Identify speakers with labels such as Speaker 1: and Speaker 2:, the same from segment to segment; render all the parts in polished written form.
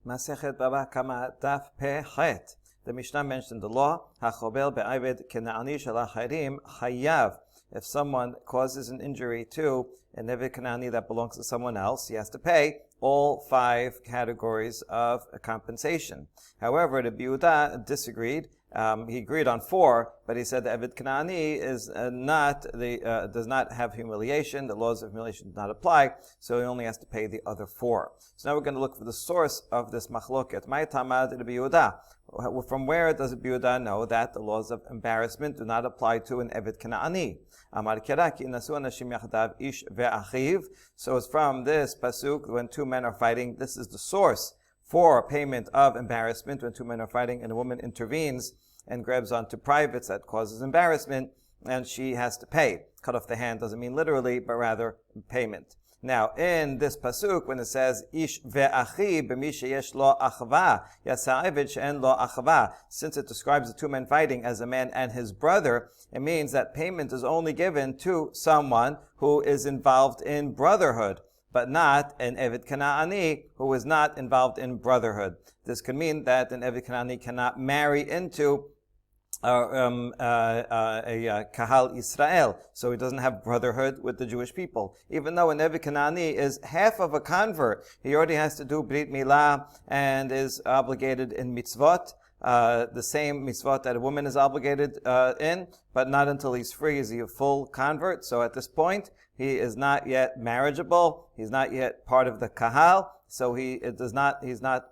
Speaker 1: Masechet Baba Kama Daf Pechet. The Mishnah mentioned the law, Hachobel be'ayved kena'ani shalacharim hayav. If someone causes an injury to an eved kanani that belongs to someone else, he has to pay all 5 categories of compensation. However, the Yehuda disagreed. He agreed on 4, but he said the eved kanani is does not have humiliation. The laws of humiliation do not apply, so he only has to pay the other 4. So now we're going to look for the source of this machloket. My tamad the Yehuda. From where does the Yehuda know that the laws of embarrassment do not apply to an eved kanani? So it's from this pasuk, when 2 men are fighting, this is the source for payment of embarrassment. When 2 men are fighting and a woman intervenes and grabs onto privates, that causes embarrassment, and she has to pay. Cut off the hand doesn't mean literally, but rather payment. Now, in this pasuk, when it says ish ve'achi b'mi sheyesh lo achva yasa eved she'en lo achva, since it describes the 2 men fighting as a man and his brother, it means that payment is only given to someone who is involved in brotherhood, but not an eved kana'ani who is not involved in brotherhood. This could mean that an eved kana'ani cannot marry into a kahal Israel, so he doesn't have brotherhood with the Jewish people. Even though an eved kana'ani is half of a convert, he already has to do brit milah and is obligated in mitzvot, the same mitzvot that a woman is obligated in, but not until he's free is he a full convert. So at this point, he is not yet marriageable. He's not yet part of the kahal, so he's not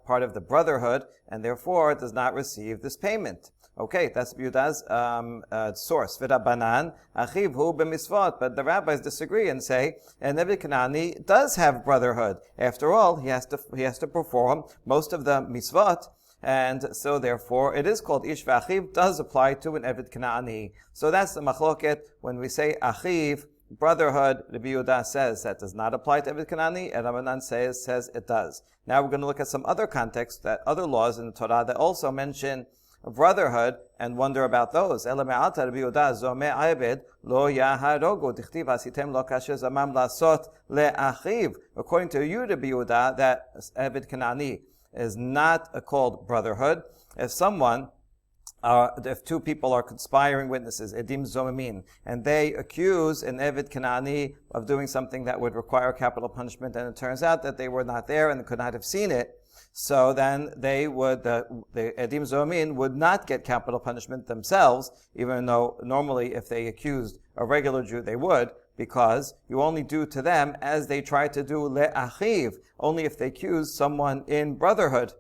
Speaker 1: part of the brotherhood, and therefore does not receive this payment. Okay, that's Yehuda's source. V'Rabbanan achiv hu b'misvot. But the rabbis disagree and say an eved kanani does have brotherhood. After all, he has to perform most of the misvot, and so therefore it is called ish v'achiv, does apply to an eved kanani. So that's the machloket. When we say achiv, brotherhood, the Yehuda says that does not apply to eved kanani, and Rabbanan says it does. Now we're going to look at some other contexts, that other laws in the Torah that also mention brotherhood, and wonder about those. According to you, the Yehuda, that eved kanani is not called brotherhood. If 2 people are conspiring witnesses, edim zomamin, and they accuse an eved kanani of doing something that would require capital punishment, and it turns out that they were not there and could not have seen it, so then the edim zomamin would not get capital punishment themselves, even though normally if they accused a regular Jew they would, because you only do to them as they try to do le'achiv, only if they accuse someone in brotherhood.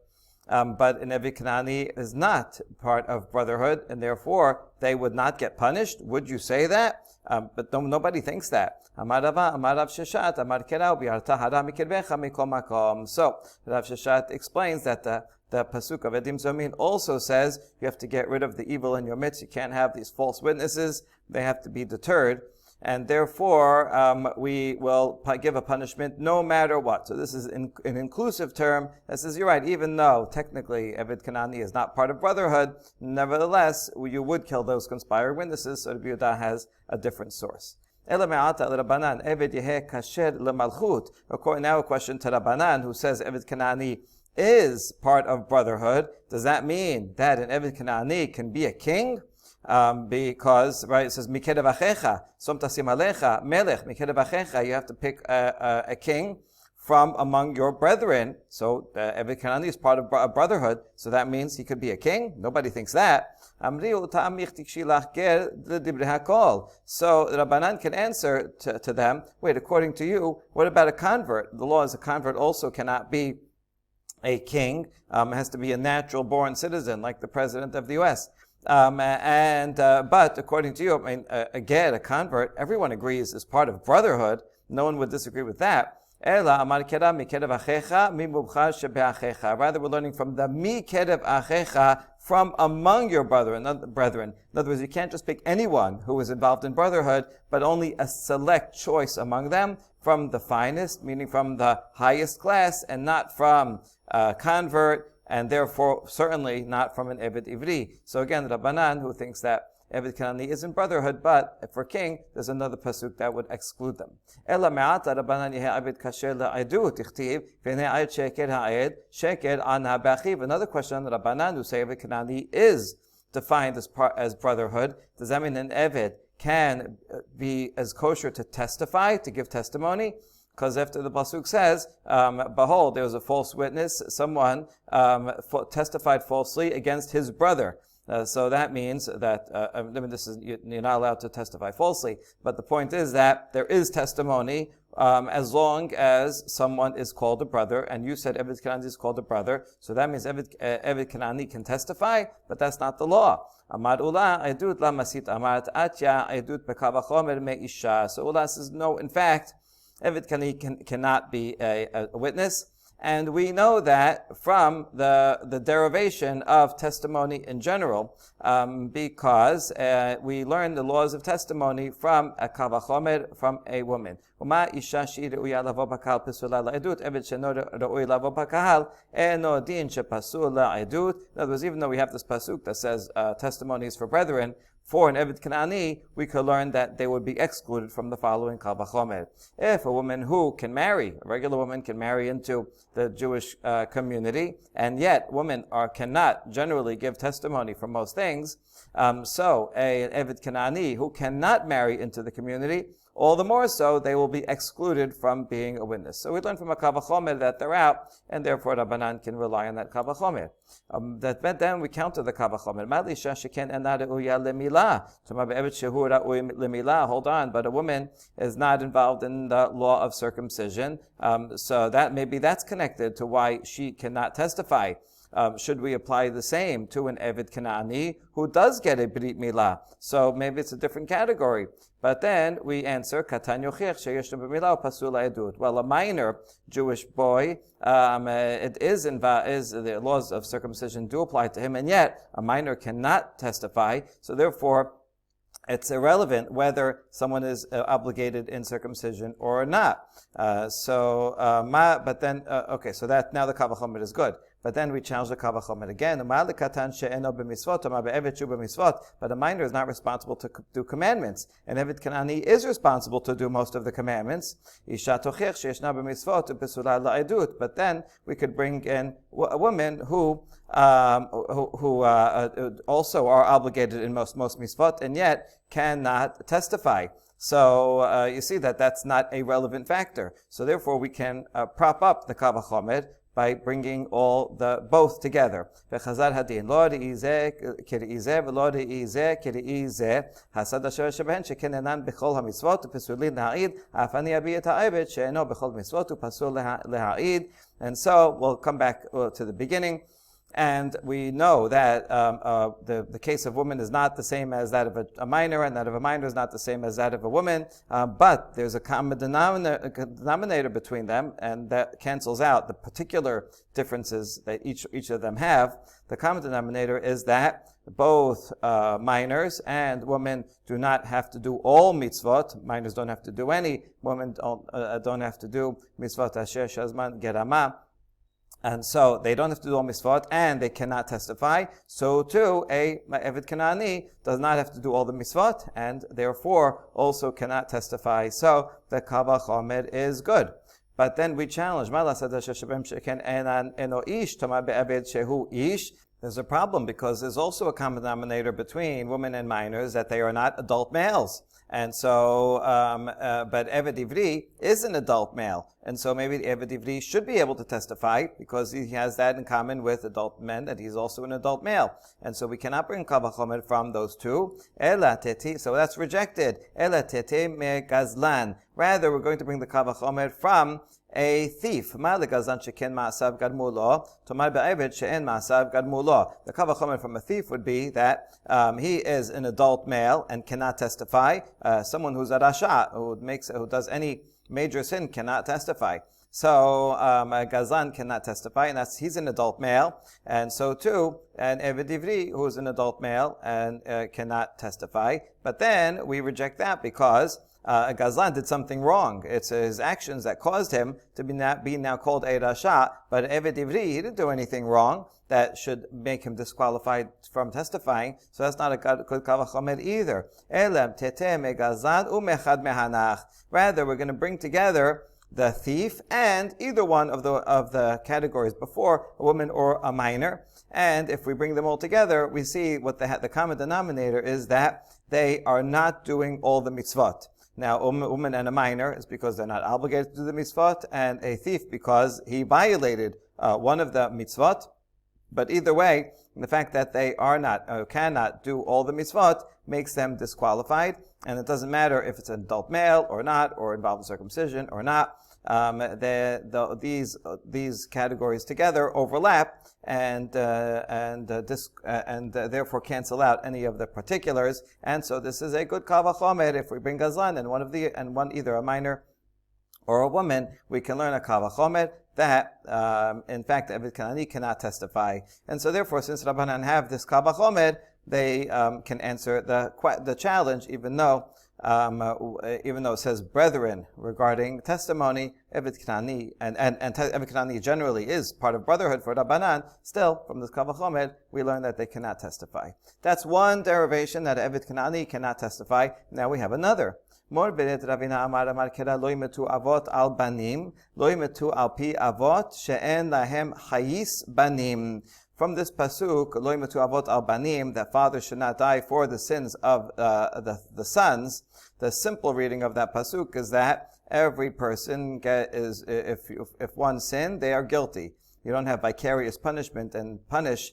Speaker 1: But an eved kanani is not part of brotherhood, and therefore they would not get punished. Would you say that? But nobody thinks that. Amar Rava, Amar Rav Sheshat, Amar Kerau, Bi'arta hara mikirbecha mikol makom. So Rav Sheshat explains that the pasuk of edim zomin also says you have to get rid of the evil in your midst. You can't have these false witnesses. They have to be deterred. And therefore, we will give a punishment no matter what. So this is an inclusive term that says, you're right, even though technically eved kanani is not part of brotherhood, nevertheless, you would kill those conspiring witnesses, so the Yehuda has a different source. Now a question to Rabbanan, who says eved kanani is part of brotherhood. Does that mean that an eved kanani can be a king? Because, right, it says, Mikedev achecha, som tasim alecha, melech, Mikedev achecha, you have to pick a king from among your brethren. So, eved kanani is part of brotherhood, so that means he could be a king. Nobody thinks that. So, Rabbanan can answer to them, wait, according to you, what about a convert? The law is a convert also cannot be a king. It has to be a natural born citizen, like the president of the U.S. But according to you, again, a convert, everyone agrees is part of brotherhood. No one would disagree with that. Rather, we're learning from the mikedev achecha, from among your brethren. In other words, you can't just pick anyone who is involved in brotherhood, but only a select choice among them from the finest, meaning from the highest class, and not from a convert, and therefore certainly not from an eved ivri. So again, Rabbanan, who thinks that Eved Kanani is in brotherhood, but for king, there's another pasuk that would exclude them. Ela me'ata Rabbanan yehe abed kasher la'edut tichtiv v'nei ayed sheked ha'ed sheked an ha'bachiv. Another question on the Rabbanan who say Eved Kanani is defined as brotherhood. Does that mean an Eved can be as kosher to testify, to give testimony? Because after the pasuk says, behold, there was a false witness, someone testified falsely against his brother. So that means that, you're not allowed to testify falsely, but the point is that there is testimony as long as someone is called a brother, and you said Eved Kanani is called a brother, so that means Eved Kanani can testify, but that's not the law. Amar Ula, Edut la masit amarat atya, Edut bekavachomer me'isha. So Ula says, no, in fact, Eved Kanani cannot be a witness. And we know that from the derivation of testimony in general, because we learn the laws of testimony from a kavachomer, from a woman. In other words, even though we have this pasuk that says testimonies for brethren, for an Eved Kanani, we could learn that they would be excluded from the following Kal Vachomer. If a woman who can marry, a regular woman can marry into the Jewish community, and yet women cannot generally give testimony for most things, so an Eved Kanani who cannot marry into the community, all the more so, they will be excluded from being a witness. So we learn from a Kal Vachomer that they're out, and therefore Rabbanan can rely on that Kal Vachomer. Then we counter the Kal Vachomer. Hold on, but a woman is not involved in the law of circumcision, so that maybe that's connected to why she cannot testify. Should we apply the same to an Eved Kanani who does get a Brit Milah? So maybe it's a different category. But then we answer, Katan yochiach sheyesh lo b'milah pasul ha'edut. Well, a minor Jewish boy, the laws of circumcision do apply to him, and yet a minor cannot testify. So therefore, it's irrelevant whether someone is obligated in circumcision or not. So that now the Kal Vachomer is good. But then we challenge the Kal Vachomer again. But a minor is not responsible to do commandments. And Eved Kanani is responsible to do most of the commandments. But then we could bring in a woman who also are obligated in most mitzvot, and yet cannot testify. So you see that that's not a relevant factor. So therefore we can prop up the Kal Vachomer by bringing both together. V'chazar hadin lo re'izeh k're'izeh v'lo re'izeh k're'izeh hasad asher shebehen shekenenan b'chol hamitzvot u'pesulin leha'id af ani abi et ha'eved she'eno b'chol mitzvot u'pasul leha'id. And so we'll come back to the beginning. And we know that the case of woman is not the same as that of a minor, and that of a minor is not the same as that of a woman. But there's a common denominator between them, and that cancels out the particular differences that each of them have. The common denominator is that both minors and women do not have to do all mitzvot. Minors don't have to do any. Women don't have to do mitzvot asher shazman gerama. And so they don't have to do all mitzvot, and they cannot testify. So too, a Eved Kanani does not have to do all the mitzvot, and therefore also cannot testify. So the Kal Vachomer is good. But then we challenge, there's a problem because there's also a common denominator between women and minors that they are not adult males. And so, but Eved Ivri is an adult male. And so maybe the Eved Ivri should be able to testify because he has that in common with adult men, that he's also an adult male. And so we cannot bring Kal Vachomer from those two. So that's rejected. Rather, we're going to bring the Kal Vachomer from a thief. The Kal Vachomer from a thief would be that he is an adult male and cannot testify. Someone who's a rasha, who does any major sin, cannot testify. So a gazlan cannot testify, and he's an adult male, and so too an Eved Ivri, who is an adult male and cannot testify. But then we reject that because Gazlan did something wrong. It's his actions that caused him to be now called a rasha. But Eved Ivri, he didn't do anything wrong that should make him disqualified from testifying. So that's not a good kal vachomer either. Elem tetem egazlan umechad mehanach. Rather, we're going to bring together the thief and either one of the categories before, a woman or a minor. And if we bring them all together, we see what the common denominator is, that they are not doing all the mitzvot. Now, a woman and a minor is because they're not obligated to do the mitzvot, and a thief because he violated one of the mitzvot. But either way, the fact that they are not, cannot do all the mitzvot makes them disqualified, and it doesn't matter if it's an adult male or not, or involved in circumcision or not. These categories together overlap and therefore cancel out any of the particulars. And so this is a good kal vachomer. If we bring gazlan and one either a minor or a woman, we can learn a kal vachomer that in fact Eved Kanani cannot testify. And so therefore, since Rabbanan have this kal vachomer, they can answer the challenge, even though it says brethren regarding testimony, Eved Kanani, and Eved Kanani generally is part of brotherhood for Rabbanan. Still, from this kal vachomer, we learn that they cannot testify. That's one derivation, that Eved Kanani cannot testify. Now we have another. Mor beret Ravina Amar Amar Kera lo yimetu avot al banim, lo yimetu al pi avot she'en lahem chayis banim. From this pasuk, lo yimetu avot al banim, that fathers should not die for the sins of the sons. The simple reading of that pasuk is that every person if one sin, they are guilty. You don't have vicarious punishment and punish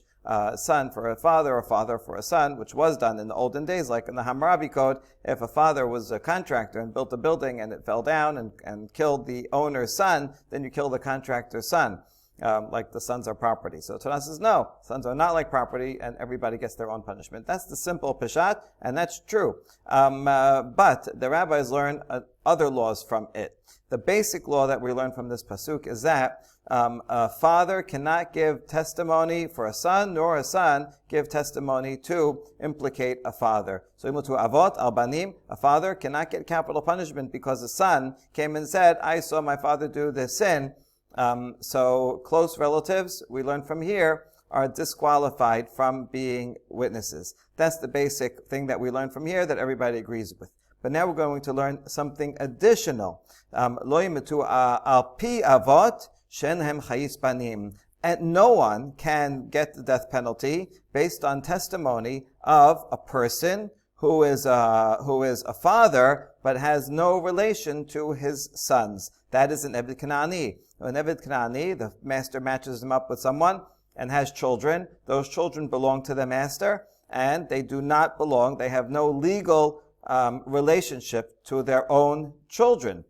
Speaker 1: son for a father or father for a son, which was done in the olden days, like in the Hammurabi Code. If a father was a contractor and built a building and it fell down and killed the owner's son, then you kill the contractor's son. Like the sons are property. So Torah says, no, sons are not like property, and everybody gets their own punishment. That's the simple peshat, and that's true. But the rabbis learn other laws from it. The basic law that we learn from this pasuk is that a father cannot give testimony for a son, nor a son give testimony to implicate a father. So, avot al banim, a father cannot get capital punishment because a son came and said, I saw my father do this sin. So close relatives, we learn from here, are disqualified from being witnesses. That's the basic thing that we learn from here that everybody agrees with. But now we're going to learn something additional. Lo yimetu al pi avot shenhem chayis banim. And no one can get the death penalty based on testimony of a person who is a father but has no relation to his sons. That is an Eved Kanani. When Eved Kanani, the master matches him up with someone and has children, those children belong to the master, and they do not belong, they have no legal relationship to their own children.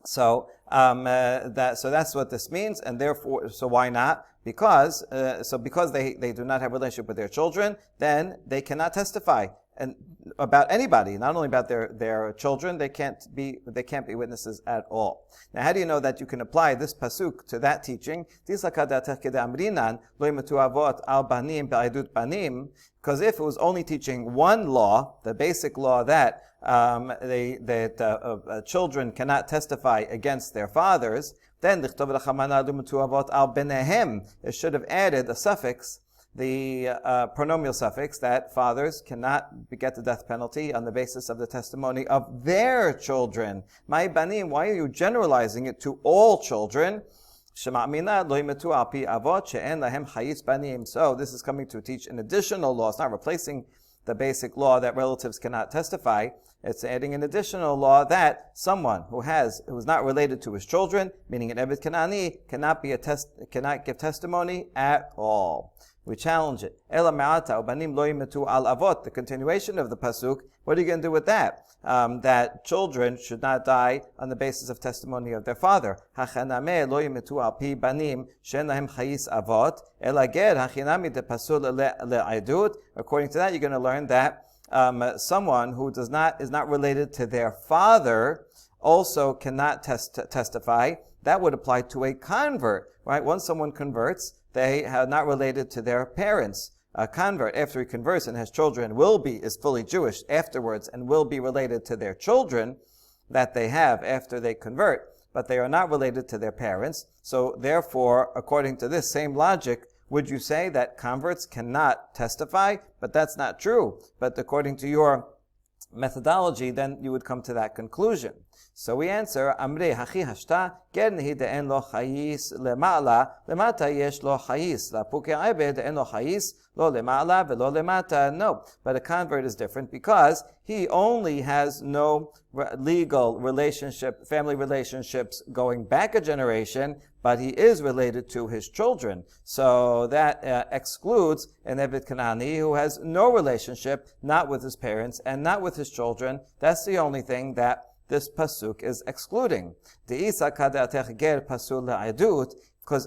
Speaker 1: So that's what this means, and therefore, so why not? Because they do not have a relationship with their children, then they cannot testify and about anybody, not only about their children. They can't be witnesses at all. Now, how do you know that you can apply this pasuk to that teaching? Because if it was only teaching one law, the basic law that children cannot testify against their fathers, then it should have added a suffix, the pronomial suffix, that fathers cannot get the death penalty on the basis of the testimony of their children. My banim, why are you generalizing it to all children? So this is coming to teach an additional law. It's not replacing the basic law that relatives cannot testify. It's adding an additional law that someone who's not related to his children, meaning an Eved Kanani, cannot give testimony at all. We challenge it. The continuation of the pasuk, what are you going to do with that? That children should not die on the basis of testimony of their father. According to that, you're going to learn that someone who is not related to their father also cannot testify. That would apply to a convert, right? Once someone converts, they are not related to their parents. A convert, after he converts and has children, is fully Jewish afterwards and will be related to their children. that they have after they convert, but they are not related to their parents. So therefore, according to this same logic, would you say that converts cannot testify? But that's not true. But according to your methodology, then you would come to that conclusion. So we answer, Amre hachi hashta, gernehi de'en lo chayis lema'ala, lemata yesh lo chayis, la puke aibe de'en lo chayis, lo lema'ala ve'lo lemata. No, but a convert is different because he only has no legal relationship, family relationships going back a generation, but he is related to his children. So that excludes an Eved Kanani who has no relationship, not with his parents and not with his children. That's the only thing that this pasuk is excluding. Because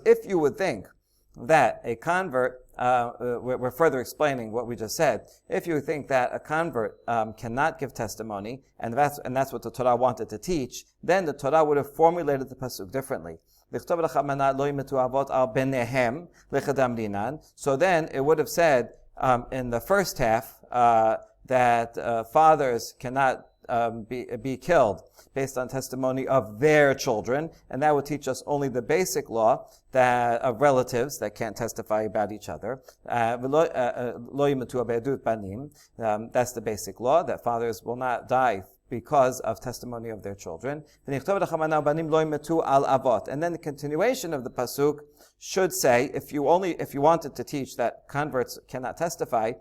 Speaker 1: if you would think that a convert, we're further explaining what we just said. If you think that a convert cannot give testimony, and that's what the Torah wanted to teach, then the Torah would have formulated the pasuk differently. So then it would have said in the first half that fathers cannot be killed based on testimony of their children, and that would teach us only the basic law that of relatives that can't testify about each other. That's the basic law, that fathers will not die because of testimony of their children. And then the continuation of the pasuk should say, if you wanted to teach that converts cannot testify,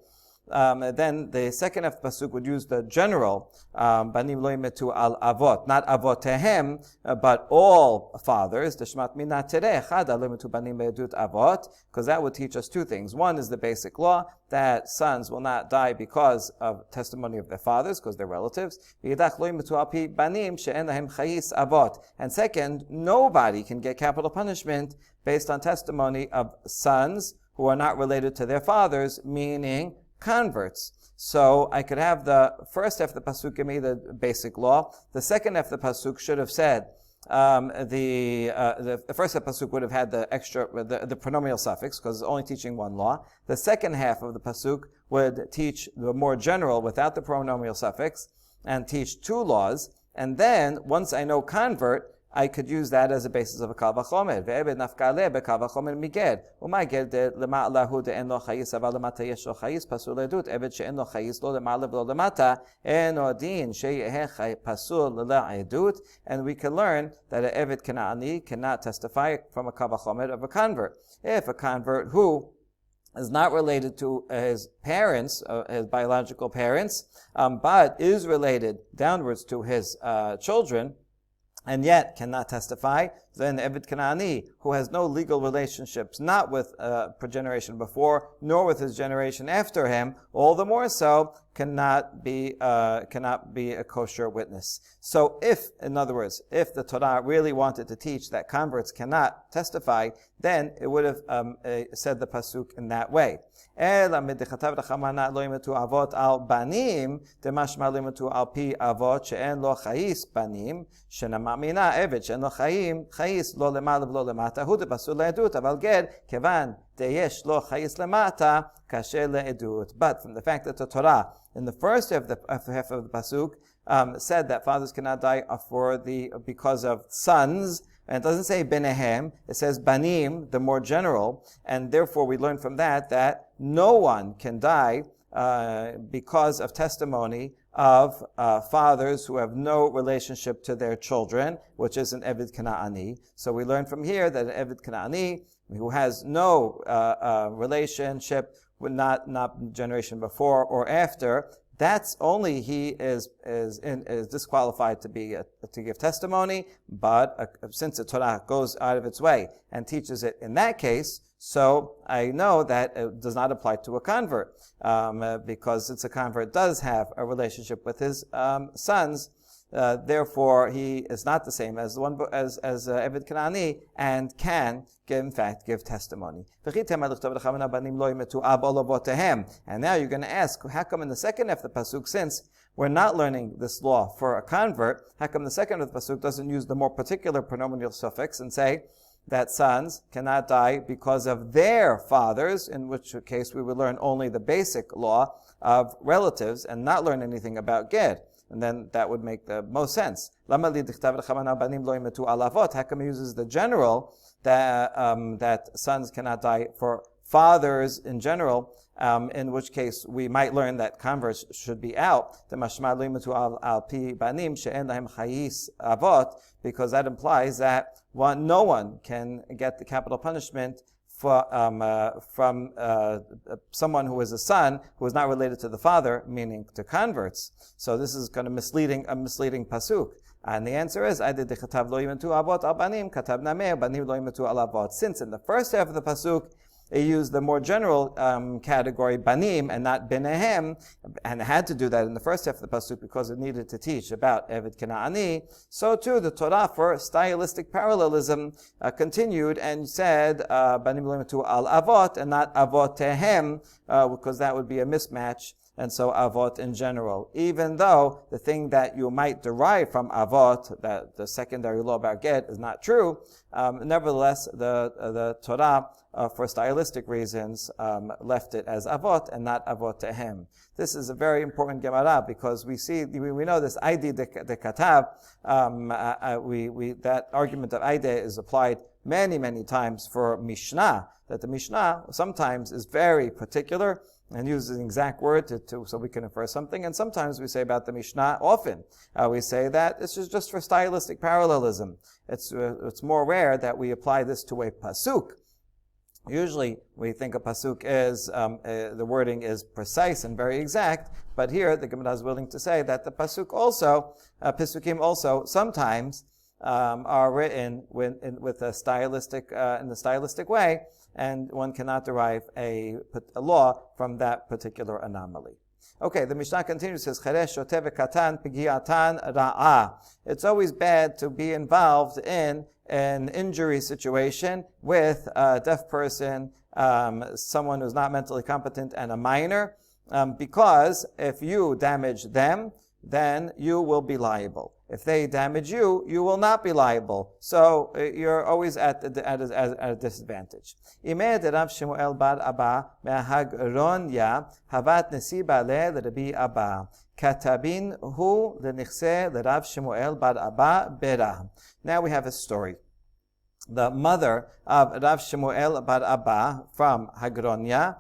Speaker 1: then the second half of the pasuk would use the general banim lo yimetu al avot, not avotehem, but all fathers. Deshmat mina tereh chad lo yimetu banim be'edut avot, because that would teach us two things. One is the basic law that sons will not die because of testimony of their fathers, because they're relatives. V'yidach lo yimetu al pi banim she'en lahem chayis avot. And second, nobody can get capital punishment based on testimony of sons who are not related to their fathers, meaning converts. So I could have the first half of the pasuk give me the basic law. The second half of the pasuk should have said the first half of the pasuk would have had the extra the pronominal suffix because it's only teaching one law. The second half of the pasuk would teach the more general without the pronominal suffix and teach two laws. And then once I know convert, I could use that as a basis of a kal vachomer. Ve'ebed nafkale be kal vachomer miged. Umaged de lema'alahu de en lo chayis aval lemata yesh lo chayis pasul edut. Ebed she'en lo chayis lo lema'ala v'lo lemata en odin she'yeh pasul le'edut. And we can learn that an Eved Kanani cannot testify from a kal vachomer of a convert. If a convert who is not related to his parents, his biological parents, but is related downwards to his children, and yet cannot testify, then the Eved Kanani, who has no legal relationships, not with generation before, nor with his generation after him, all the more so, cannot be a kosher witness. So in other words, if the Torah really wanted to teach that converts cannot testify, then it would have said the pasuk in that way. But from the fact that the Torah in the first half of the pasuk said that fathers cannot die because of sons, and it doesn't say benehem, it says banim, the more general, and therefore we learn from that no one can die because of testimony of fathers who have no relationship to their children, which is an Eved Kanani. So we learn from here that an Eved Kanani who has no relationship, not generation before or after, that's only he is disqualified to give testimony. But since the Torah goes out of its way and teaches it in that case, so I know that it does not apply to a convert because since a convert does have a relationship with his sons. Therefore, he is not the same as Eved Kanani and can, in fact, give testimony. And now you're going to ask, how come in the second half of the pasuk, since we're not learning this law for a convert, how come the second half of the pasuk doesn't use the more particular pronominal suffix and say that sons cannot die because of their fathers, in which case we would learn only the basic law of relatives and not learn anything about Ged? and then that would make the most sense. How come he uses the general that sons cannot die for fathers in general, in which case we might learn that converts should be out, because that implies that no one can get the capital punishment from someone who is a son who is not related to the father, meaning to converts. So this is kind of a misleading pasuk. And the answer is, since in the first half of the pasuk, it used the more general category, banim, and not binehem, and it had to do that in the first half of the pasuk because it needed to teach about Eved Kena'ani. So too, the Torah, for stylistic parallelism, continued and said, banim lo yimetu al avot, and not avotehem, because that would be a mismatch. And so avot in general. Even though the thing that you might derive from avot, that the secondary law about get, is not true, nevertheless, the Torah, for stylistic reasons, left it as avot and not avotehem. This is a very important Gemara because we know this Aide de Katav, that argument of Aide is applied many, many times for Mishnah, that the Mishnah sometimes is very particular and uses an exact word so we can infer something. And sometimes we say about the Mishnah, often, we say that this is just for stylistic parallelism. It's more rare that we apply this to a pasuk. Usually, we think a pasuk is, the wording is precise and very exact, but here the Gemara is willing to say that the pasukim also sometimes are written with a stylistic, in the stylistic way, and one cannot derive a law from that particular anomaly. Okay, the Mishnah continues, says, Cheresh shoteh v'katan p'giatan ra'ah. It's always bad to be involved in an injury situation with a deaf person, someone who's not mentally competent, and a minor, because if you damage them, then you will be liable. If they damage you, you will not be liable. So you're always at a disadvantage. Imeh de Rav Shemuel bar Abba me'hagronya havat nesiba le Rabbi Abba katabin hu lenichse Rav Shemuel bar Abba berah. Now we have a story. The mother of Rav Shemuel bar Abba from Hagronya,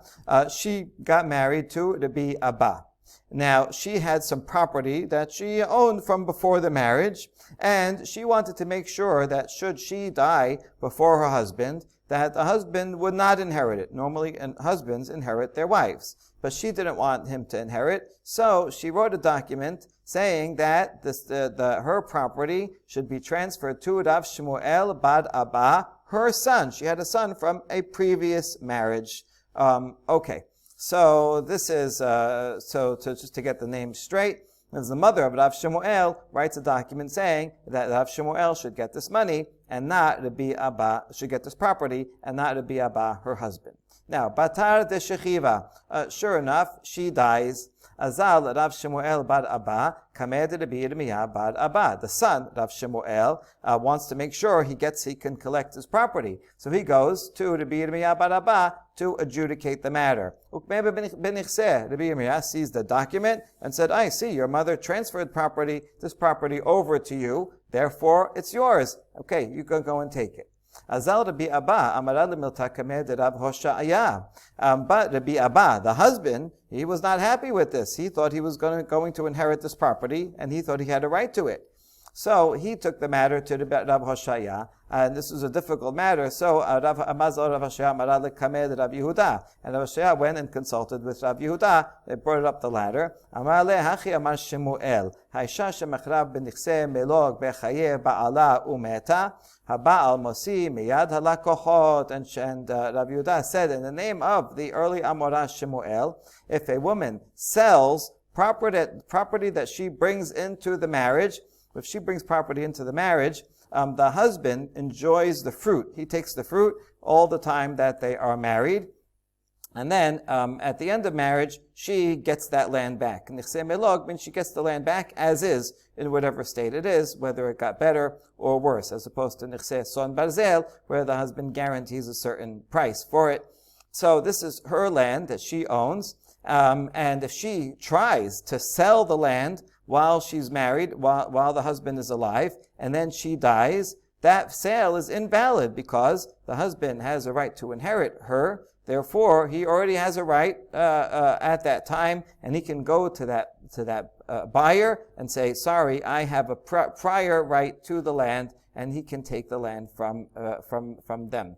Speaker 1: she got married to Rabbi Abba. Now, she had some property that she owned from before the marriage, and she wanted to make sure that should she die before her husband, that the husband would not inherit it. Normally, husbands inherit their wives, but she didn't want him to inherit, so she wrote a document saying that her property should be transferred to Rav Shemuel bar Abba, her son. She had a son from a previous marriage. Okay. So this is, just to get the name straight, as the mother of Rav Shemuel writes a document saying that Rav Shemuel should get this money and not Rabbi Abba, should get this property and not Rabbi Abba, her husband. Now, Batar de Shechiva, sure enough, she dies. Azal Rav Shemuel bar Abba, Kamed Rabbi Yirmiyah bar Abba. The son, Rav Shemuel, wants to make sure he can collect his property. So he goes to Rabbi Yirmiyah bar Abba to adjudicate the matter. Rabbi Yirmiyah sees the document and said, I see, your mother transferred this property over to you, therefore it's yours. Okay, you can go and take it. Azal Rabbi Abba, Amarad Milta Kamed Rav Hosha'aya. But Rabbi Abba, the husband, he was not happy with this. He thought he was going to inherit this property, and he thought he had a right to it. So he took the matter to Rav Hosha'aya, and this was a difficult matter. So Rav Hosha'aya Amarad Kamed Rav Yehuda, and Rav Hosha'aya went and consulted with Rav Yehuda. They brought it up the ladder. Amar le Hachi Amar Shemuel, Haisha shemachrav b'nichse melog bechaye ba'ala umeta. Haba'al Mosi Miyad Halakochot, and Rav Yehuda said, in the name of the early Amorah Shemuel, if a woman sells property that she brings into the marriage, if she brings property into the marriage, the husband enjoys the fruit. He takes the fruit all the time that they are married. And then, at the end of marriage, she gets that land back. Nichse melog means she gets the land back as is, in whatever state it is, whether it got better or worse, as opposed to nichse son barzel, where the husband guarantees a certain price for it. So this is her land that she owns, and if she tries to sell the land while she's married, while the husband is alive, and then she dies, that sale is invalid because the husband has a right to inherit her. Therefore, he already has a right at that time, and he can go to that buyer and say, "Sorry, I have a prior right to the land," and he can take the land from them.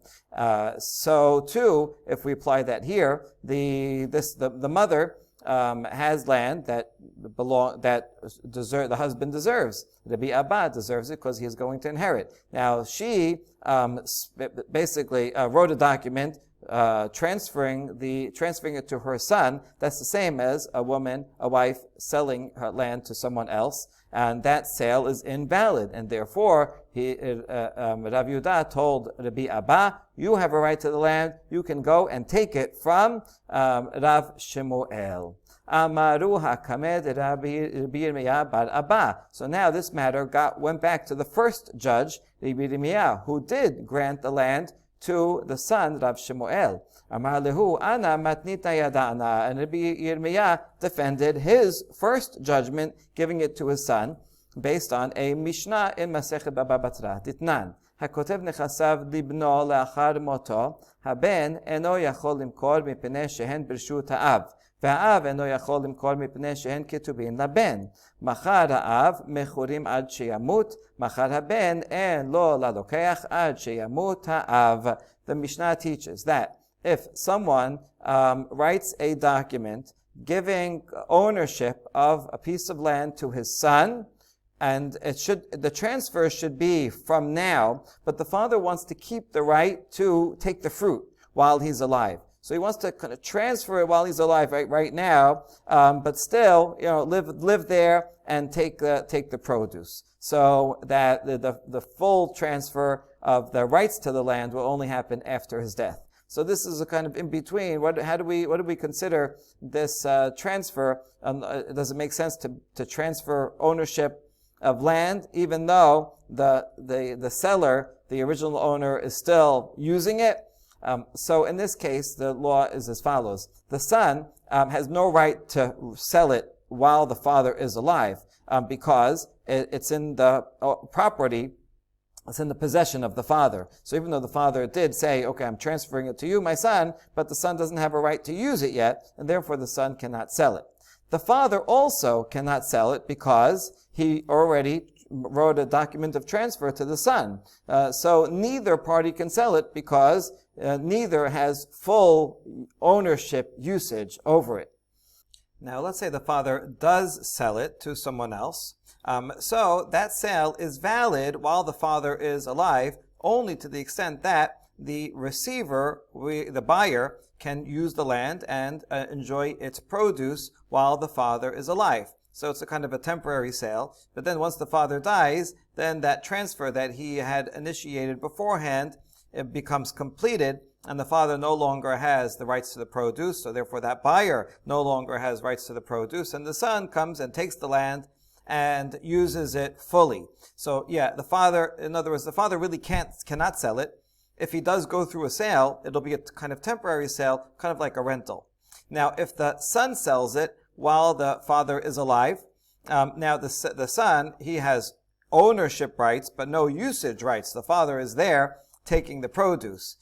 Speaker 1: So too, if we apply that here, the mother has land that the husband deserves. Rabbi Abba deserves it because he is going to inherit. Now she basically wrote a document transferring it to her son. That's the same as a wife selling her land to someone else, and that sale is invalid. And therefore, Rav Yehuda told Rabbi Abba, "You have a right to the land. You can go and take it from Rav Shemuel." Amaru hakamed Rabbi Yirmiyah bar Abba. So now this matter went back to the first judge, Rabbi Yirmiyah, who did grant the land to the son, Rav Shemuel. Amar lehu ana matnita yada'ana. And Rabbi Yirmiyah defended his first judgment, giving it to his son, based on a Mishnah in Masechet Baba Batra. Ditnan. Hakotev nechasav libno le'achar moto, haben eno yachol limkor mipnei shehen birshut ha'av. והאב אינו יכול למכור מפני שהן כתובין לבן. מחר האב מכורים עד שימות, מחר הבן אין לו ללוקח עד שימות האב. The Mishnah teaches that if someone writes a document giving ownership of a piece of land to his son, and the transfer should be from now, but the father wants to keep the right to take the fruit while he's alive. So he wants to kind of transfer it while he's alive right now, but still, live there and take the produce. So that the full transfer of the rights to the land will only happen after his death. So this is a kind of in between. What do we consider this transfer? Does it make sense to transfer ownership of land, even though the seller, the original owner, is still using it? So in this case, the law is as follows. The son has no right to sell it while the father is alive, because it's in the property, it's in the possession of the father. So even though the father did say, "Okay, I'm transferring it to you, my son," but the son doesn't have a right to use it yet, and therefore the son cannot sell it. The father also cannot sell it because he already wrote a document of transfer to the son. So neither party can sell it because neither has full ownership usage over it. Now let's say the father does sell it to someone else. So that sale is valid while the father is alive, only to the extent that the receiver, the buyer, can use the land and enjoy its produce while the father is alive. So it's a kind of a temporary sale. But then once the father dies, then that transfer that he had initiated beforehand, it becomes completed, and the father no longer has the rights to the produce, so therefore that buyer no longer has rights to the produce, and the son comes and takes the land and uses it fully. So the father, in other words, the father really cannot sell it. If he does go through a sale, it'll be a kind of temporary sale, kind of like a rental. Now, if the son sells it while the father is alive, now the son, he has ownership rights, but no usage rights. The father is there taking the produce.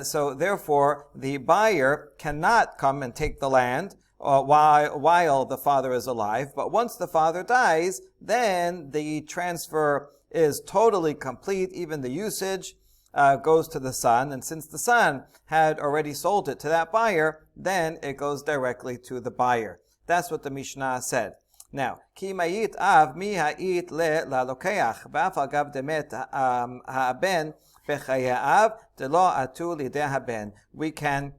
Speaker 1: So therefore, the buyer cannot come and take the land while the father is alive. But once the father dies, then the transfer is totally complete. Even the usage goes to the son. And since the son had already sold it to that buyer, then it goes directly to the buyer. That's what the Mishnah said. Now, ki mayit av mi ha'it le lokeach ba'af agav demet ha'ben bechaye av delo atu lideh haben. We can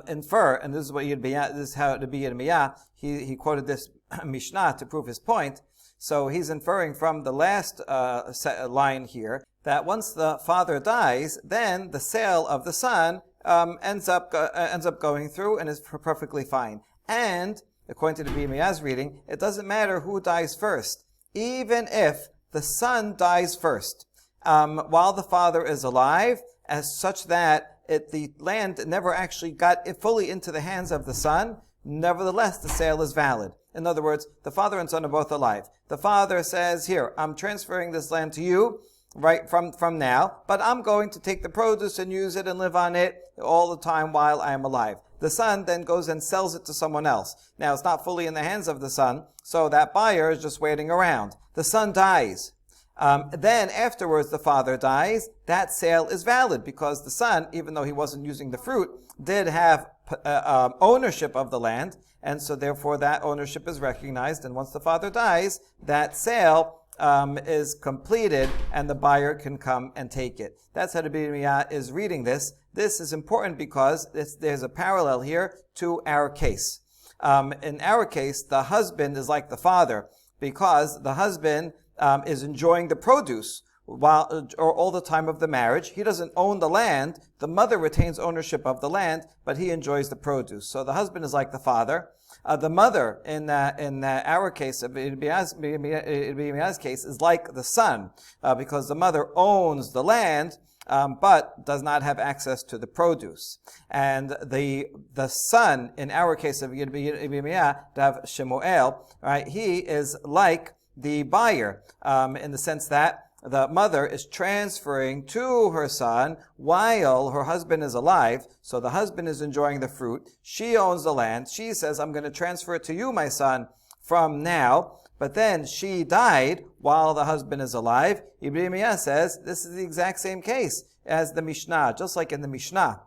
Speaker 1: infer, and this is what this is how Rabbi Yirmiyah he quoted this Mishnah to prove his point. So he's inferring from the last line here that once the father dies, then the sale of the son ends up going through and is perfectly fine. And according to the Rabbi Yirmiyah's reading, it doesn't matter who dies first, even if the son dies first, while the father is alive, as such that the land never actually got fully into the hands of the son. Nevertheless, the sale is valid. In other words, the father and son are both alive. The father says, here, I'm transferring this land to you, right, from now, but I'm going to take the produce and use it and live on it all the time while I am alive. The son then goes and sells it to someone else. Now, it's not fully in the hands of the son, so that buyer is just waiting around. The son dies. Then afterwards the father dies. That sale is valid because the son, even though he wasn't using the fruit, did have ownership of the land, and so therefore that ownership is recognized, and once the father dies, that sale is completed and the buyer can come and take it. That's how the Medinat is reading this. This is important because there's a parallel here to our case. In our case, the husband is like the father because the husband is enjoying the produce or all the time of the marriage. He doesn't own the land. The mother retains ownership of the land, but he enjoys the produce. So the husband is like the father. The mother, in our case, Ibiya's case, is like the son, because the mother owns the land, but does not have access to the produce. And the son, in our case of Ibiyah, Shemuel, right, he is like the buyer, in the sense that the mother is transferring to her son while her husband is alive. So the husband is enjoying the fruit. She owns the land. She says, I'm going to transfer it to you, my son, from now. But then she died while the husband is alive. Ibn says this is the exact same case as the Mishnah. Just like in the Mishnah,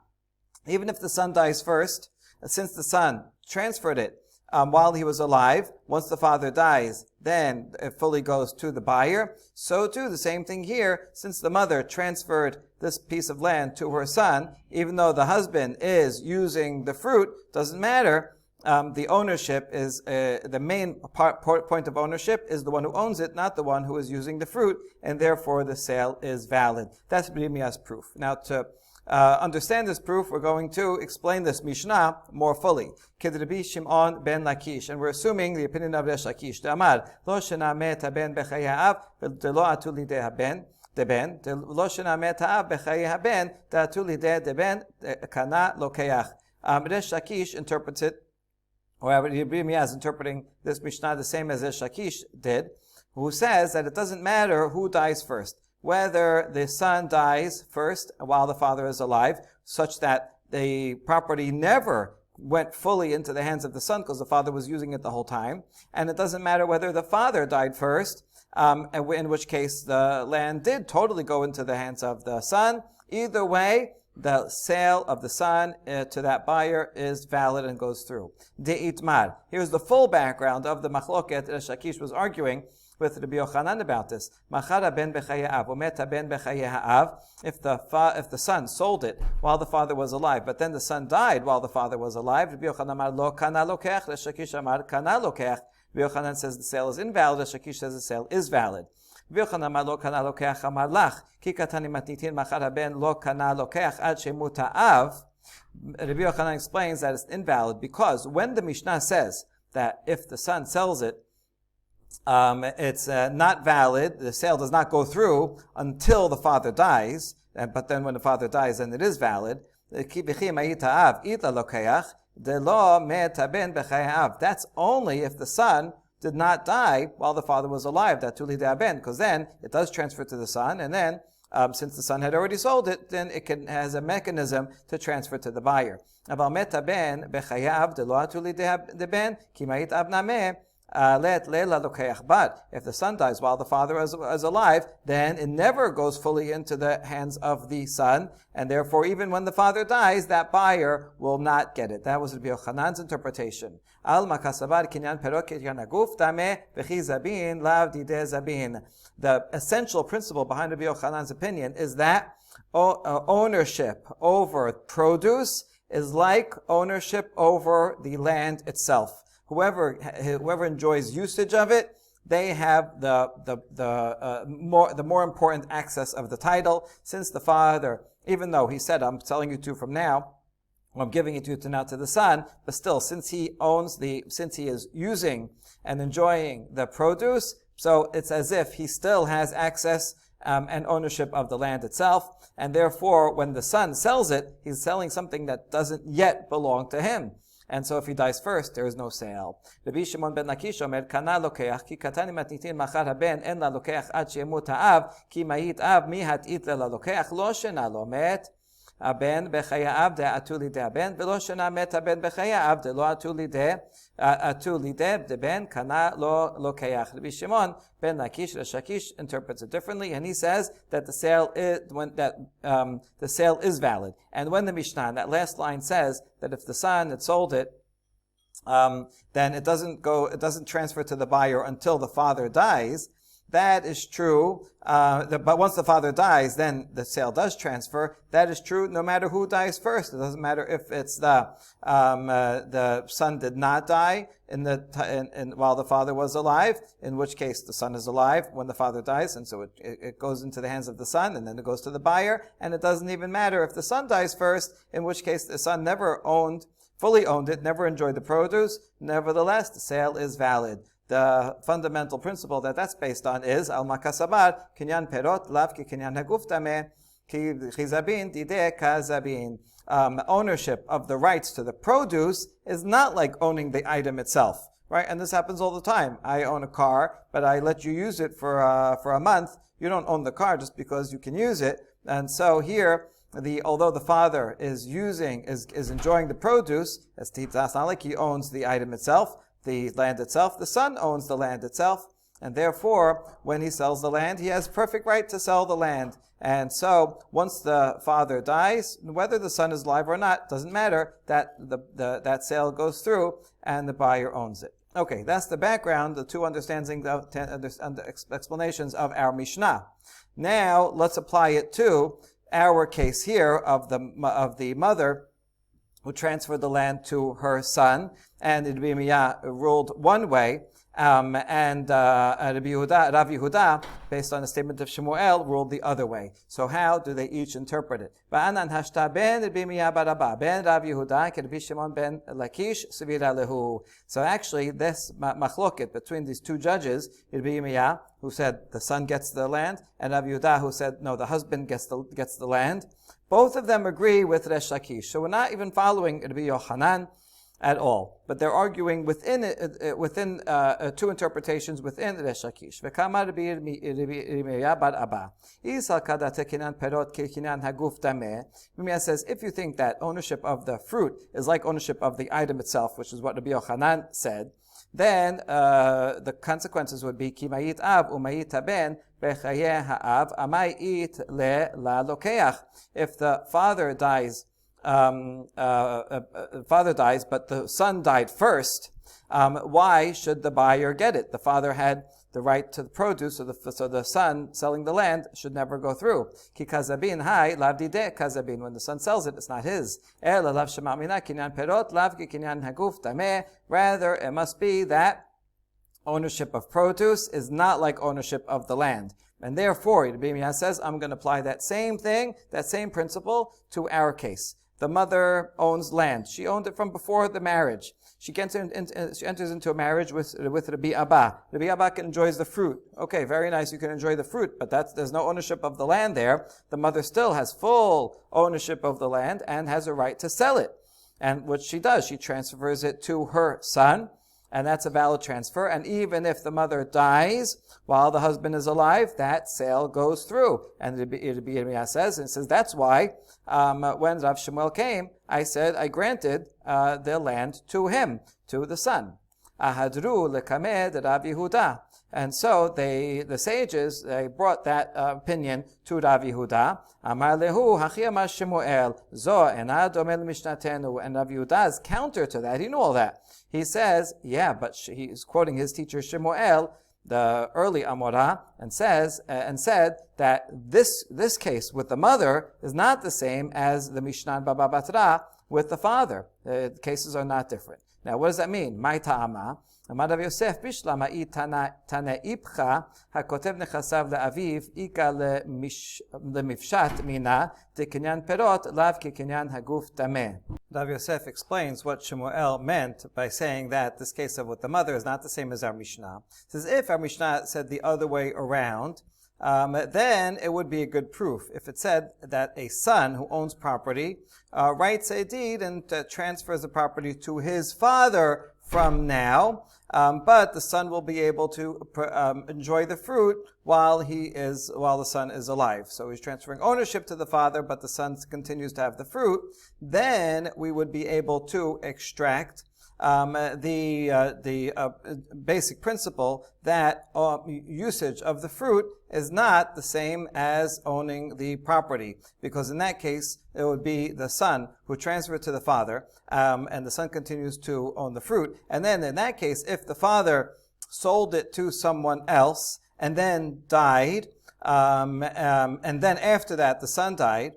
Speaker 1: even if the son dies first, since the son transferred it while he was alive, once the father dies, then it fully goes to the buyer. So too, the same thing here, since the mother transferred this piece of land to her son, even though the husband is using the fruit, doesn't matter. The ownership is, the main point of ownership is the one who owns it, not the one who is using the fruit, and therefore the sale is valid. That's B'rimiya's proof. Now to understand this proof, we're going to explain this Mishnah more fully. Rabbi Shimon ben Lakish, and we're assuming the opinion of Resh Lakish. Amar lo shenameh taben b'chaye ha'av v'lo atu lidei haben deben lo shenameh ta'av b'chaye haben da'atu lidei deben kana lokeach. Resh Lakish interprets it, or Rabbi Yirmiyah is interpreting this Mishnah the same as Resh Lakish did, who says that it doesn't matter who dies first. Whether the son dies first while the father is alive, such that the property never went fully into the hands of the son because the father was using it the whole time. And it doesn't matter whether the father died first, in which case the land did totally go into the hands of the son. Either way, the sale of the son to that buyer is valid and goes through. De'itmar. Here's the full background of the machloket that Shakish was arguing with Rabbi Yochanan about this. Machara ben b'chaye ha'av, umeta ben b'chaye ha'av. If the son sold it while the father was alive, but then the son died while the father was alive, Rabbi Yochanan amar lo kana lokeach, Shakish amar kana lokeach. Rabbi Yochanan says the sale is invalid, Shakish says the sale is valid. Rabbi Yochanan amar lo kana lokeach amar lach, ki katani matnitin machara ben lo kana lokeach ad shemut ha'av. Rabbi Yochanan explains that it's invalid because when the Mishnah says that if the son sells it, it's not valid. The sale does not go through until the father dies. But then when the father dies, then it is valid. That's only if the son did not die while the father was alive. Because then it does transfer to the son, and then since the son had already sold it, then it has a mechanism to transfer to the buyer. But if the son dies while the father is alive, then it never goes fully into the hands of the son, and therefore even when the father dies, that buyer will not get it. That was Rabbi Yochanan's interpretation. The essential principle behind Rabbi Yochanan's opinion is that ownership over produce is like ownership over the land itself. Whoever enjoys usage of it, they have the more important access of the title. Since the father, even though he said, I'm selling you to from now, I'm giving it to you to now to the son, but still, since he is using and enjoying the produce, so it's as if he still has access and ownership of the land itself, and therefore, when the son sells it, he's selling something that doesn't yet belong to him. And so if he dies first, there is no sale. Rabbi Shimon ben Lakish omer, kana lokeach, ki katani matnitin machar haben, en la lokeach ad shemut ha'av, ki mayit av, mi hat'it la lokeach, lo shena lo met, הבן בחיי האב דעתו לידי הבן, ולא שנה מת הבן בחיי האב דלא עתו לידי דבן, קנה לא לוקח. Rabbi Shimon ben Lakish, Resh Lakish interprets it differently, and he says that the sale is valid. And when the Mishnah, that last line says that if the son had sold it, then it doesn't transfer to the buyer until the father dies. That is true, but once the father dies, then the sale does transfer. That is true no matter who dies first. It doesn't matter if it's the son did not die while the father was alive, in which case the son is alive when the father dies, and so it goes into the hands of the son, and then it goes to the buyer, and it doesn't even matter if the son dies first, in which case the son never fully owned it, never enjoyed the produce. Nevertheless, the sale is valid. The fundamental principle that's based on is al makasabar kinyan perot lav ki kinyan haguf tameh ki chizabin dideh kazabin. Ownership of the rights to the produce is not like owning the item itself, right? And this happens all the time. I own a car, but I let you use it for a month. You don't own the car just because you can use it. And so here, although the father is enjoying the produce, it's not like he owns the item itself, the land itself. The son owns the land itself, and therefore, when he sells the land, he has perfect right to sell the land. And so, once the father dies, whether the son is alive or not, doesn't matter, that sale goes through, and the buyer owns it. Okay, that's the background, the two explanations of our Mishnah. Now, let's apply it to our case here of the mother who transferred the land to her son, and Rabbi Yirmiyah ruled one way, and Rav Yehuda, based on the statement of Shemuel, ruled the other way. So how do they each interpret it? Ba'anan hashta ben Rabbi Yirmiyah barabba ben Rav Yehuda ke Rabbi Shimon ben Lakish sevira lehu. So actually, this machloket between these two judges, Rabbi Yirmiyah, who said the son gets the land, and Rav Yehuda, who said no, the husband gets the land. Both of them agree with Resh Lakish. So we're not even following Rabbi Yochanan at all, but they're arguing within two interpretations within Resh Lakish. V'kama Rabbi Yirmiyah bar Abba. Isal kadate kinan perot kinan haguf dameh. Yirmiyah says, if you think that ownership of the fruit is like ownership of the item itself, which is what Rabbi Yochanan said, then the consequences would be ki mayit av umayit haben bechayeh ha'av amayit le la lokeach. If the father dies, but the son died first, why should the buyer get it? The father had the right to the produce, so the son selling the land should never go through. Ki kazabin hai lav dideh kazabin. When the son sells it, it's not his. Ela lav shema mina kinyan perot lav ki kinyan haguf dameh. Rather, it must be that ownership of produce is not like ownership of the land. And therefore, Rabbi Yirmiyah says, I'm going to apply that same thing, that same principle to our case. The mother owns land. She owned it from before the marriage. She enters into a marriage with Rabbi Abba. Rabbi Abba enjoys the fruit. Okay, very nice, you can enjoy the fruit, but there's no ownership of the land there. The mother still has full ownership of the land and has a right to sell it. And what she does, she transfers it to her son, and that's a valid transfer. And even if the mother dies while the husband is alive, that sale goes through. And Rabbi Yirmiyah says, that's why when Rav Shemuel came, I granted the land to him, to the son. Ahadru lekamed Rav Yehuda. And so the sages, they brought that opinion to Rav Yehuda. Amar lehu hachi amar Shemuel zo ena domel mishnatenu. And Rav Yehuda's counter to that, he knew all that. He says, but he's quoting his teacher Shemuel, the early Amorah, and said that this case with the mother is not the same as the Mishnah Baba Batra with the father. The cases are not different. Now, what does that mean? Mai ta'ama. Amar Rav Yosef bishlama tanaipcha hakotev nechasav le'aviv ika lemifshat mina dekinyan perot lav kekinyan haguf tameh. Rav Yosef explains what Shemuel meant by saying that this case of with the mother is not the same as our Mishnah. He says if our Mishnah said the other way around, then it would be a good proof. If it said that a son who owns property writes a deed and transfers the property to his father from now, but the son will be able to enjoy the fruit while the son is alive. So he's transferring ownership to the father, but the son continues to have the fruit. Then we would be able to extract the basic principle that usage of the fruit is not the same as owning the property, because in that case it would be the son who transferred to the father, and the son continues to own the fruit. And then in that case, if the father sold it to someone else and then died, and then after that the son died,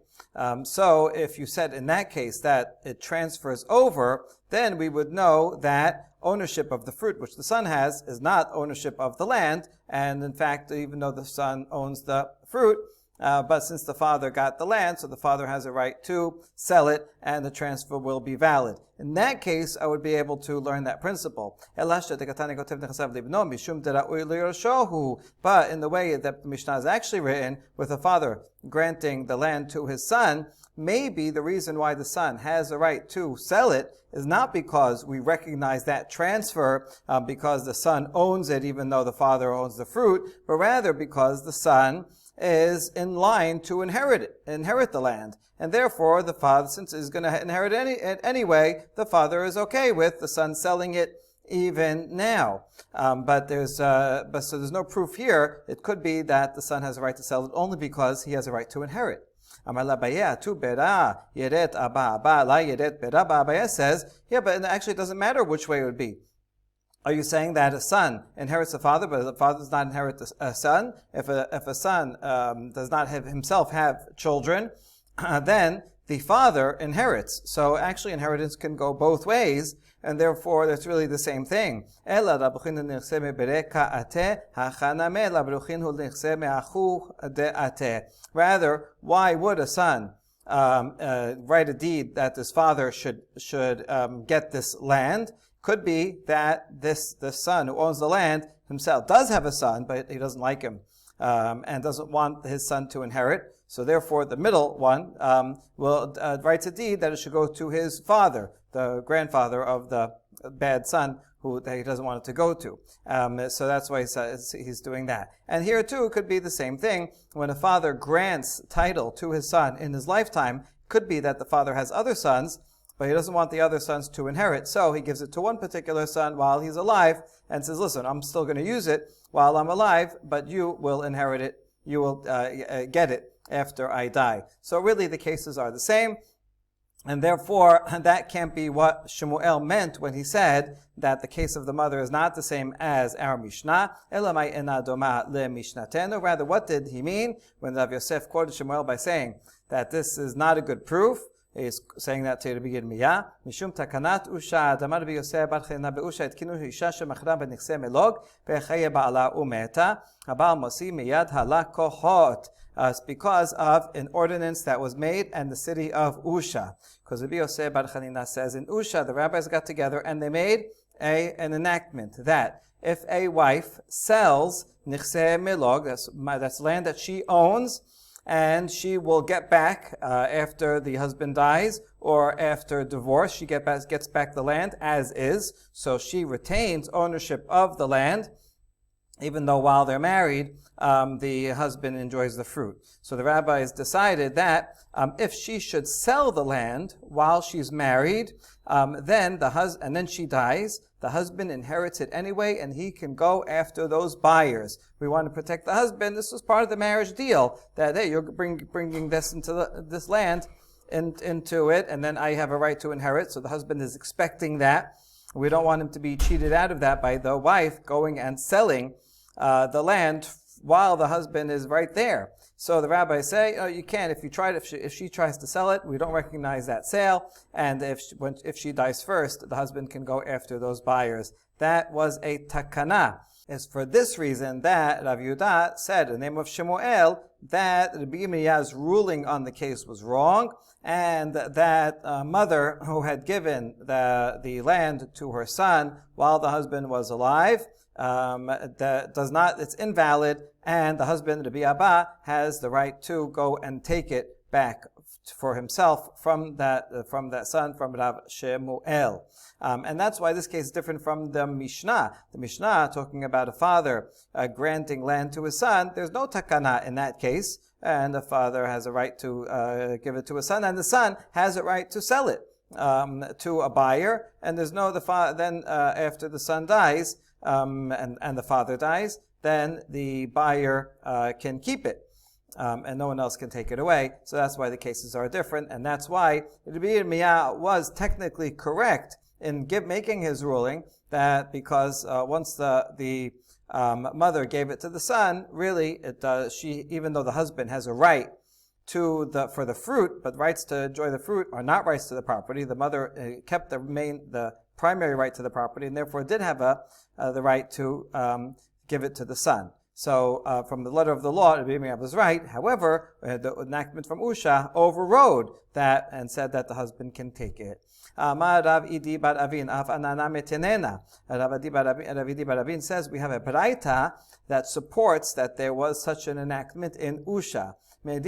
Speaker 1: so if you said in that case that it transfers over, then we would know that ownership of the fruit which the son has is not ownership of the land. And in fact, even though the son owns the fruit, but since the father got the land, so the father has a right to sell it, and the transfer will be valid. In that case, I would be able to learn that principle. But in the way that the Mishnah is actually written, with the father granting the land to his son, maybe the reason why the son has a right to sell it is not because we recognize that transfer, because the son owns it even though the father owns the fruit, but rather because the son is in line to inherit the land. And therefore, the father, since he's going to inherit it anyway, the father is okay with the son selling it even now. But there's no proof here. It could be that the son has a right to sell it only because he has a right to inherit. Abaya says, yeah, but actually it doesn't matter which way it would be. Are you saying that a son inherits a father, but the father does not inherit a son? If a son does not himself have children, then the father inherits. So actually inheritance can go both ways, and therefore that's really the same thing. Rather, why would a son write a deed that his father should get this land? Could be that the son who owns the land himself does have a son, but he doesn't like him, and doesn't want his son to inherit. So therefore, the middle one writes a deed that it should go to his father, the grandfather of the bad son that he doesn't want it to go to. So that's why he's doing that. And here too, it could be the same thing. When a father grants title to his son in his lifetime, it could be that the father has other sons, but he doesn't want the other sons to inherit, so he gives it to one particular son while he's alive and says, listen, I'm still going to use it while I'm alive, but you will inherit it, you will get it after I die. So really the cases are the same, and therefore that can't be what Shemuel meant when he said that the case of the mother is not the same as our Mishnah. Rather, what did he mean when Rav Yosef quoted Shemuel by saying that this is not a good proof? He's saying that to Rabbi Yirmiyah. Mishum takanat usha damar Rabbi Yosef bar chena beusha etkinu isha shemachra benichse melog vechaye ba'ala umeta habal mosi miyad halakohot. It's because of an ordinance that was made in the city of Usha. Because Rabbi Yosef bar Chanina says in Usha, the rabbis got together and they made an enactment that if a wife sells nichse melog, that's land that she owns, and she will get back after the husband dies or after divorce. She gets back the land as is, so she retains ownership of the land, even though while they're married, the husband enjoys the fruit. So the rabbis decided that if she should sell the land while she's married, and then she dies, the husband inherits it anyway, and he can go after those buyers. We want to protect the husband. This was part of the marriage deal, that hey, you're bringing this into this land into it, and then I have a right to inherit. So the husband is expecting that. We don't want him to be cheated out of that by the wife going and selling the land while the husband is right there. So the rabbis say, oh, you can't. If she tries to sell it, we don't recognize that sale. And if she dies first, the husband can go after those buyers. That was a takana. It's for this reason that Rav Yehuda said, in the name of Shemuel, that Rabbi Yirmiyah's ruling on the case was wrong, and that mother who had given the land to her son while the husband was alive, it's invalid, and the husband, Rabbi Abba, has the right to go and take it back for himself from that son, from Rav Shemuel. And that's why this case is different from the Mishnah. The Mishnah, talking about a father granting land to his son, there's no takana in that case, and the father has a right to give it to his son, and the son has a right to sell it to a buyer, and there's no, then after the son dies, and the father dies, then the buyer can keep it. And no one else can take it away. So that's why the cases are different, and that's why Rabbi Yirmiyah was technically correct in making his ruling that because once the mother gave it to the son, really even though the husband has a right for the fruit, but rights to enjoy the fruit are not rights to the property. The mother kept the primary right to the property, and therefore did have the right to give it to the son. So, from the letter of the law, Rabbi Yirmiyah was right. However, the enactment from Usha overrode that and said that the husband can take it. Rav Idi bar Avin says we have a Baraita that supports that there was such an enactment in Usha. Let's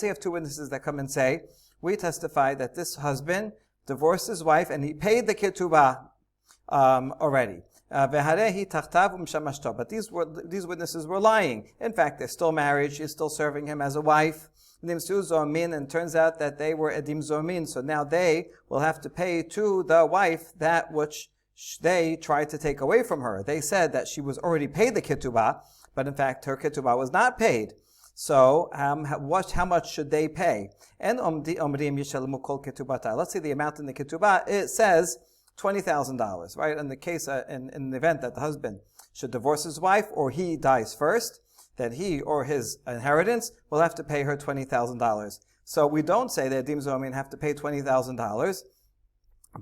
Speaker 1: say you have two witnesses that come and say, we testify that this husband divorced his wife and he paid the ketubah already. But these witnesses were lying. In fact, they're still married. She's still serving him as a wife. And it turns out that they were edim zomin. So now they will have to pay to the wife that which they tried to take away from her. They said that she was already paid the ketubah, but in fact her ketubah was not paid. So how much should they pay? And let's say the amount in the ketubah, it says $20,000, right? In the case, in the event that the husband should divorce his wife or he dies first, then he or his inheritance will have to pay her $20,000. So we don't say that Edim Zomin have to pay $20,000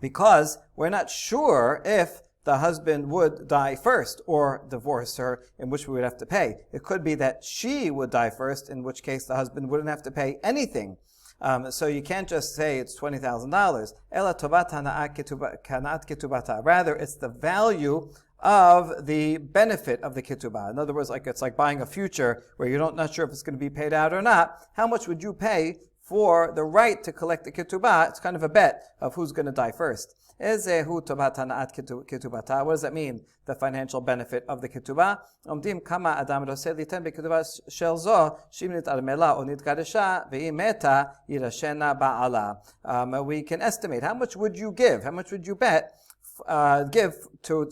Speaker 1: because we're not sure if the husband would die first or divorce her, in which we would have to pay. It could be that she would die first, in which case the husband wouldn't have to pay anything. So you can't just say it's $20,000. Rather, it's the value of the benefit of the ketubah. In other words, it's like buying a future where you're not sure if it's going to be paid out or not. How much would you pay for the right to collect the ketubah? It's kind of a bet of who's going to die first. What does that mean? The financial benefit of the ketubah. We can estimate how much would you give? How much would you bet? Give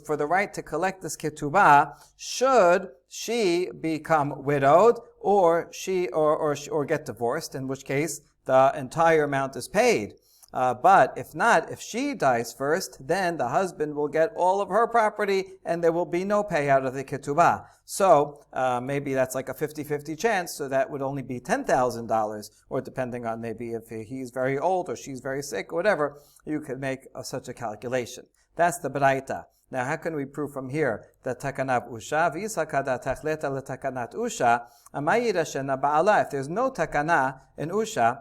Speaker 1: for the right to collect this ketubah should she become widowed or get divorced, in which case the entire amount is paid. But if not, if she dies first, then the husband will get all of her property and there will be no payout of the ketubah. So maybe that's like a 50-50 chance, so that would only be $10,000, or depending on maybe if he's very old or she's very sick or whatever, you could make such a calculation. That's the Baraita. Now, how can we prove from here that takanat usha v'isakada tachleta letakanat usha amayira shena ba'ala? If there's no takana in usha,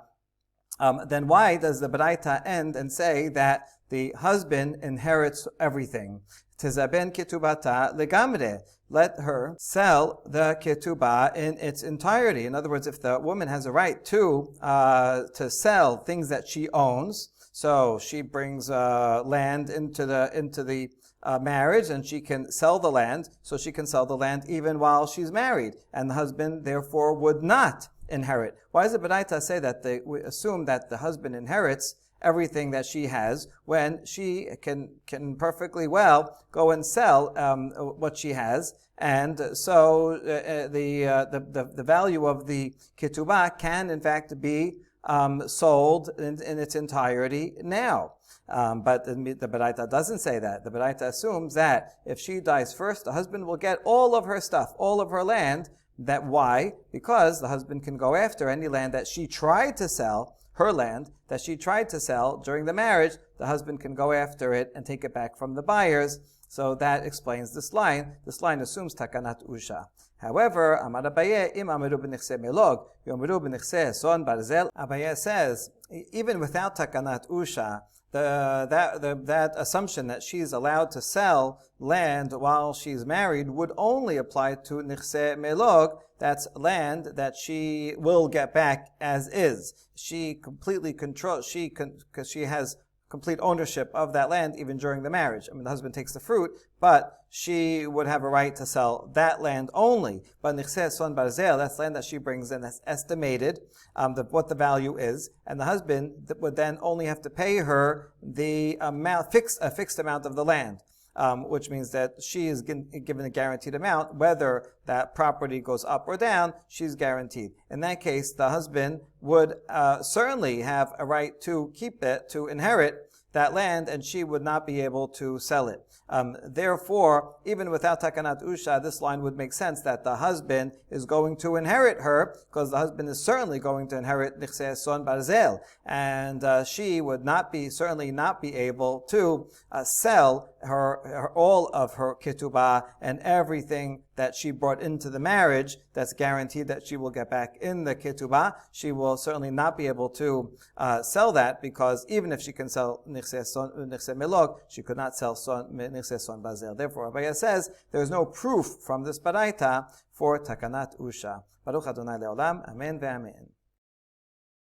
Speaker 1: then why does the Baraita end and say that the husband inherits everything? Tizaben ketubata legamre. Let her sell the ketubah in its entirety. In other words, if the woman has a right to sell things that she owns, so she brings land into the marriage, and she can sell the land, so she can sell the land even while she's married, and the husband therefore would not inherit. Why does the Baraita say that? We assume that the husband inherits everything that she has when she can perfectly well go and sell what she has, and so the value of the ketubah can in fact be sold in its entirety now. But the Baraita doesn't say that. The Baraita assumes that if she dies first, the husband will get all of her stuff, all of her land. That why? Because the husband can go after any land that she tried to sell, her land that she tried to sell during the marriage. The husband can go after it and take it back from the buyers. So that explains this line. This line assumes takanat usha. However, Amar Abaye, Im Amiru b'nichse melog, Yomiru b'nichse son barzel. Abaye says, even without takanat usha, that assumption that she's allowed to sell land while she's married would only apply to nichse melog. That's land that she will get back as is. She completely controls. Because she has complete ownership of that land even during the marriage. I mean, the husband takes the fruit, but she would have a right to sell that land only. But nichse son barzel, that's land that she brings in, that's estimated, what the value is, and the husband would then only have to pay her the amount, a fixed amount of the land. Which means that she is given a guaranteed amount. Whether that property goes up or down, she's guaranteed. In that case, the husband would certainly have a right to keep it, to inherit that land, and she would not be able to sell it. Therefore, even without takanat usha, this line would make sense that the husband is going to inherit her, because the husband is certainly going to inherit nichse son barzel, and she would certainly not be able to sell her all of her ketubah and everything that she brought into the marriage that's guaranteed that she will get back in the ketubah. She will certainly not be able to sell that, because even if she can sell nichse melog, she could not sell nichse son barzel. Therefore, Abaye says there is no proof from this baraita for takanat usha. Baruch Adonai le'olam. Amen ve'amen.